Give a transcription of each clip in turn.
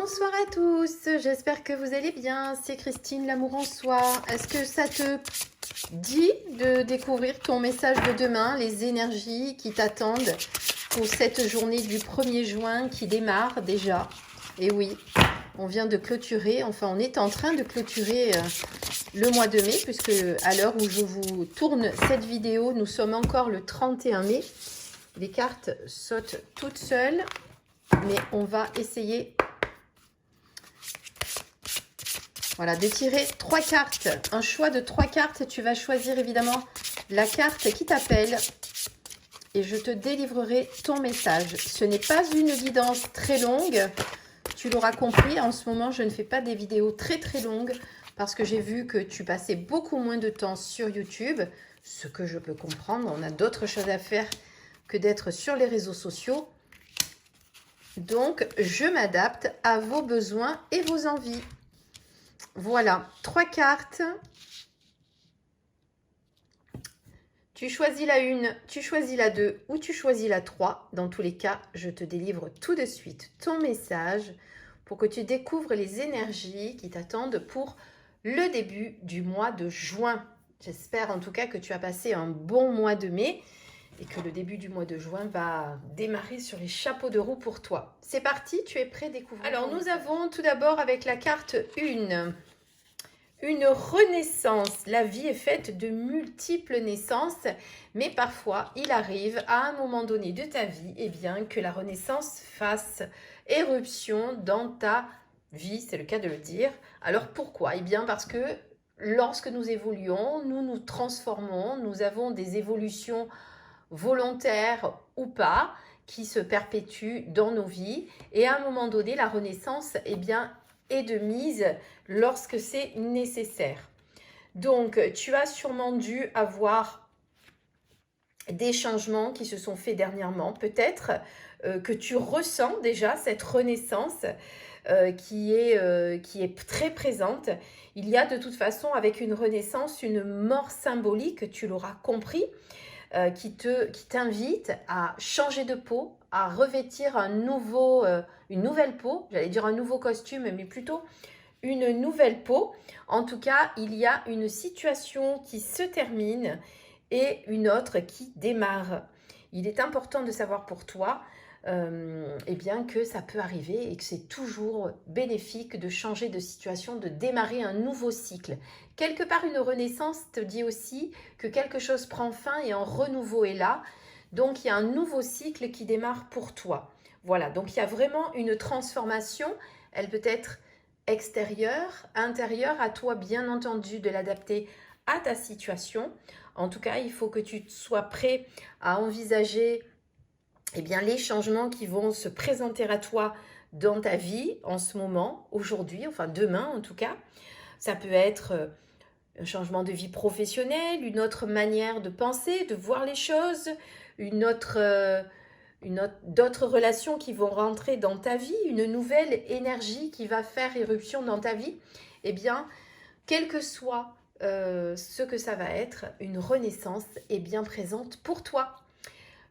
Bonsoir à tous, j'espère que vous allez bien, c'est Christine, l'amour en soi. Est-ce que ça te dit de découvrir ton message de demain, les énergies qui t'attendent pour cette journée du 1er juin qui démarre déjà? Et oui, on vient de clôturer, enfin on est en train de clôturer le mois de mai, puisque à l'heure où je vous tourne cette vidéo, nous sommes encore le 31 mai. Les cartes sautent toutes seules, mais on va essayer... Voilà, de tirer 3 cartes, un choix de 3 cartes. Tu vas choisir évidemment la carte qui t'appelle et je te délivrerai ton message. Ce n'est pas une guidance très longue, tu l'auras compris. En ce moment, je ne fais pas des vidéos très longues parce que j'ai vu que tu passais beaucoup moins de temps sur YouTube, ce que je peux comprendre. On a d'autres choses à faire que d'être sur les réseaux sociaux. Donc, je m'adapte à vos besoins et vos envies. Voilà, 3 cartes. Tu choisis la 1, tu choisis la 2 ou tu choisis la 3. Dans tous les cas, je te délivre tout de suite ton message pour que tu découvres les énergies qui t'attendent pour le début du mois de juin. J'espère en tout cas que tu as passé un bon mois de mai et que le début du mois de juin va démarrer sur les chapeaux de roue pour toi. C'est parti, tu es prêt à découvrir? Alors, nous avons tout d'abord avec la carte 1, une renaissance. La vie est faite de multiples naissances, mais parfois, il arrive à un moment donné de ta vie, eh bien, que la renaissance fasse éruption dans ta vie, c'est le cas de le dire. Alors, pourquoi? Eh bien, parce que lorsque nous évoluons, nous nous transformons, nous avons des évolutions volontaires ou pas, qui se perpétuent dans nos vies. Et à un moment donné, la renaissance, eh bien, est de mise lorsque c'est nécessaire. Donc, tu as sûrement dû avoir des changements qui se sont faits dernièrement. Peut-être que tu ressens déjà cette renaissance qui est très présente. Il y a de toute façon, avec une renaissance, une mort symbolique, tu l'auras compris, qui t'invite à changer de peau, à revêtir une nouvelle peau, j'allais dire un nouveau costume, mais plutôt une nouvelle peau. En tout cas, il y a une situation qui se termine et une autre qui démarre. Il est important de savoir pour toi eh bien que ça peut arriver et que c'est toujours bénéfique de changer de situation, de démarrer un nouveau cycle. Quelque part, une renaissance te dit aussi que quelque chose prend fin et un renouveau est là. Donc, il y a un nouveau cycle qui démarre pour toi. Voilà, donc il y a vraiment une transformation. Elle peut être extérieure, intérieure, à toi bien entendu de l'adapter à ta situation. En tout cas, il faut que tu sois prêt à envisager eh bien, les changements qui vont se présenter à toi dans ta vie en ce moment, aujourd'hui, enfin demain en tout cas. Ça peut être un changement de vie professionnelle, une autre manière de penser, de voir les choses, d'autres relations qui vont rentrer dans ta vie, une nouvelle énergie qui va faire éruption dans ta vie. Eh bien, quel que soit ce que ça va être, une renaissance est bien présente pour toi.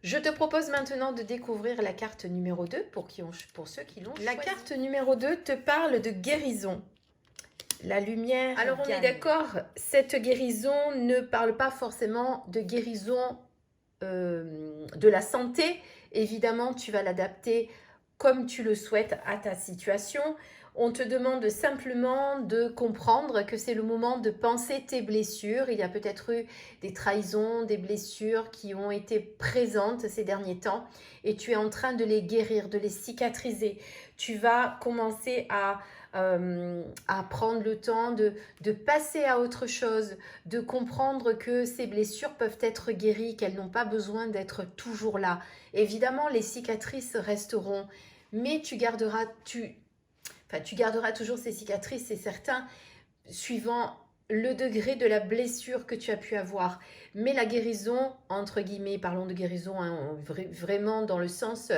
Je te propose maintenant de découvrir la carte numéro 2 pour ceux qui l'ont choisie. La carte numéro 2 te parle de guérison. La lumière. Alors on est d'accord, cette guérison ne parle pas forcément de guérison de la santé. Évidemment, tu vas l'adapter comme tu le souhaites à ta situation. On te demande simplement de comprendre que c'est le moment de penser tes blessures. Il y a peut-être eu des trahisons, des blessures qui ont été présentes ces derniers temps et tu es en train de les guérir, de les cicatriser. Tu vas commencer à prendre le temps de passer à autre chose, de comprendre que ces blessures peuvent être guéries, qu'elles n'ont pas besoin d'être toujours là. Évidemment, les cicatrices resteront, mais tu garderas toujours ces cicatrices, c'est certain, suivant le degré de la blessure que tu as pu avoir. Mais la guérison, entre guillemets, parlons de guérison hein, vraiment dans le sens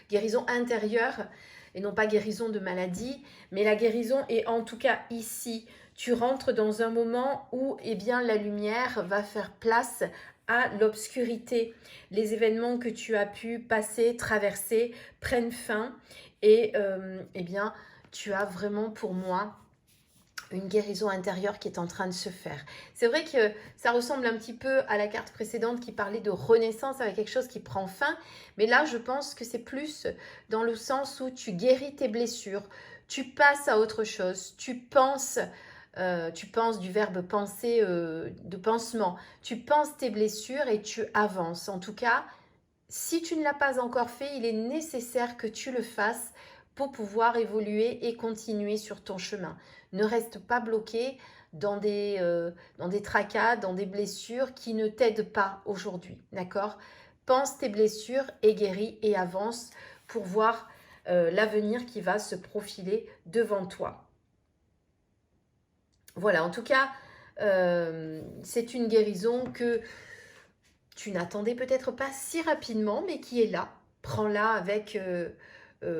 guérison intérieure et non pas guérison de maladie, mais la guérison est en tout cas ici. Tu rentres dans un moment où eh bien, la lumière va faire place à l'obscurité. Les événements que tu as pu passer, traverser, prennent fin et eh bien, tu as vraiment pour moi une guérison intérieure qui est en train de se faire. C'est vrai que ça ressemble un petit peu à la carte précédente qui parlait de renaissance avec quelque chose qui prend fin, mais là je pense que c'est plus dans le sens où tu guéris tes blessures, tu passes à autre chose, tu penses du verbe penser, de pansement, tu penses tes blessures et tu avances. En tout cas, si tu ne l'as pas encore fait, il est nécessaire que tu le fasses pour pouvoir évoluer et continuer sur ton chemin. Ne reste pas bloqué dans des tracas, dans des blessures qui ne t'aident pas aujourd'hui, d'accord? Pense tes blessures et guéris et avance pour voir l'avenir qui va se profiler devant toi. Voilà, en tout cas, c'est une guérison que tu n'attendais peut-être pas si rapidement, mais qui est là. Prends-la avec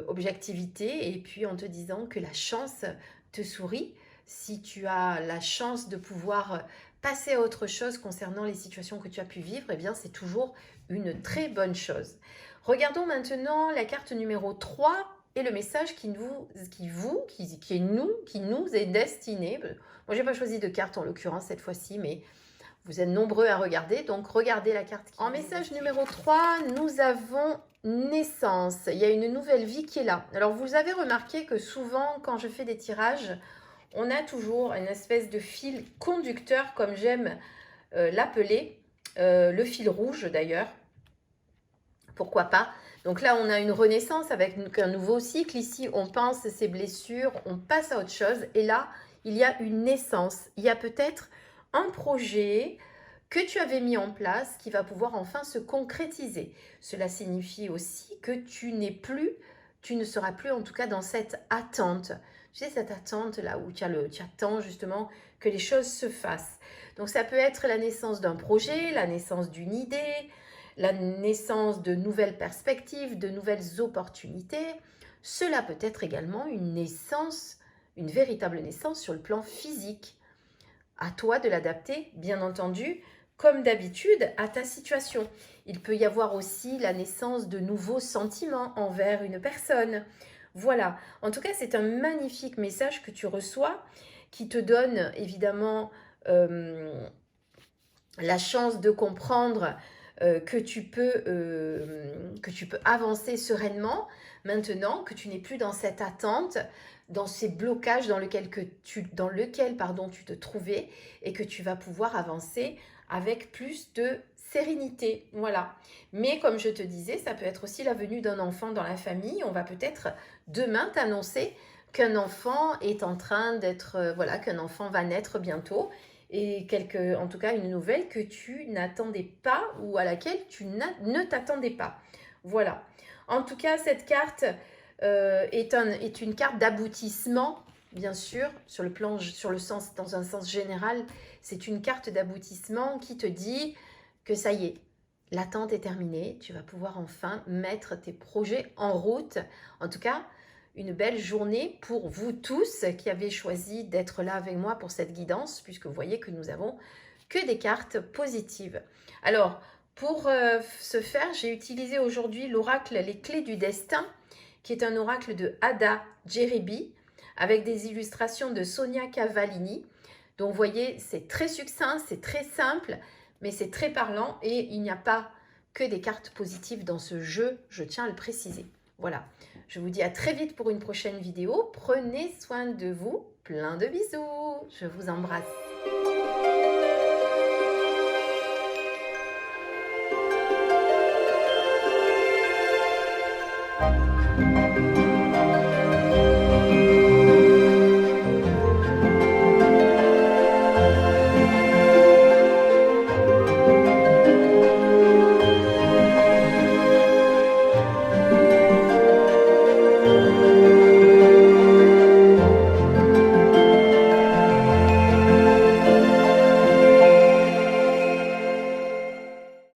objectivité et puis en te disant que la chance te sourit. Si tu as la chance de pouvoir passer à autre chose concernant les situations que tu as pu vivre, eh bien c'est toujours une très bonne chose. Regardons maintenant la carte numéro 3 et le message qui nous est destiné. Moi, j'ai pas choisi de carte en l'occurrence cette fois-ci, mais vous êtes nombreux à regarder, donc regardez la carte. En message numéro 3, nous avons naissance. Il y a une nouvelle vie qui est là. Alors, vous avez remarqué que souvent, quand je fais des tirages, on a toujours une espèce de fil conducteur, comme j'aime l'appeler, le fil rouge d'ailleurs. Pourquoi pas? Donc là, on a une renaissance avec un nouveau cycle. Ici, on pense ses blessures, on passe à autre chose. Et là, il y a une naissance. Il y a peut-être un projet que tu avais mis en place qui va pouvoir enfin se concrétiser. Cela signifie aussi que tu ne seras plus en tout cas dans cette attente. Tu sais, cette attente là où tu attends justement que les choses se fassent. Donc ça peut être la naissance d'un projet, la naissance d'une idée, la naissance de nouvelles perspectives, de nouvelles opportunités. Cela peut être également une naissance, une véritable naissance sur le plan physique. À toi de l'adapter, bien entendu, comme d'habitude, à ta situation. Il peut y avoir aussi la naissance de nouveaux sentiments envers une personne. Voilà. En tout cas, c'est un magnifique message que tu reçois qui te donne évidemment la chance de comprendre que tu peux avancer sereinement maintenant, que tu n'es plus dans cette attente, dans ces blocages dans lequel tu te trouvais et que tu vas pouvoir avancer avec plus de sérénité. Voilà. Mais comme je te disais, ça peut être aussi la venue d'un enfant dans la famille. On va peut-être demain t'annoncer qu'un enfant est en train d'être, qu'un enfant va naître bientôt et en tout cas une nouvelle que tu n'attendais pas ou à laquelle tu ne t'attendais pas. Voilà. En tout cas, cette carte est une carte d'aboutissement, bien sûr, dans un sens général. C'est une carte d'aboutissement qui te dit que ça y est, l'attente est terminée. Tu vas pouvoir enfin mettre tes projets en route. En tout cas, une belle journée pour vous tous qui avez choisi d'être là avec moi pour cette guidance, puisque vous voyez que nous avons que des cartes positives. Alors, pour ce faire, j'ai utilisé aujourd'hui l'oracle Les Clés du Destin, qui est un oracle de Ada Djerebi, avec des illustrations de Sonia Cavallini. Donc, vous voyez, c'est très succinct, c'est très simple, mais c'est très parlant et il n'y a pas que des cartes positives dans ce jeu, je tiens à le préciser. Voilà, je vous dis à très vite pour une prochaine vidéo. Prenez soin de vous, plein de bisous, je vous embrasse.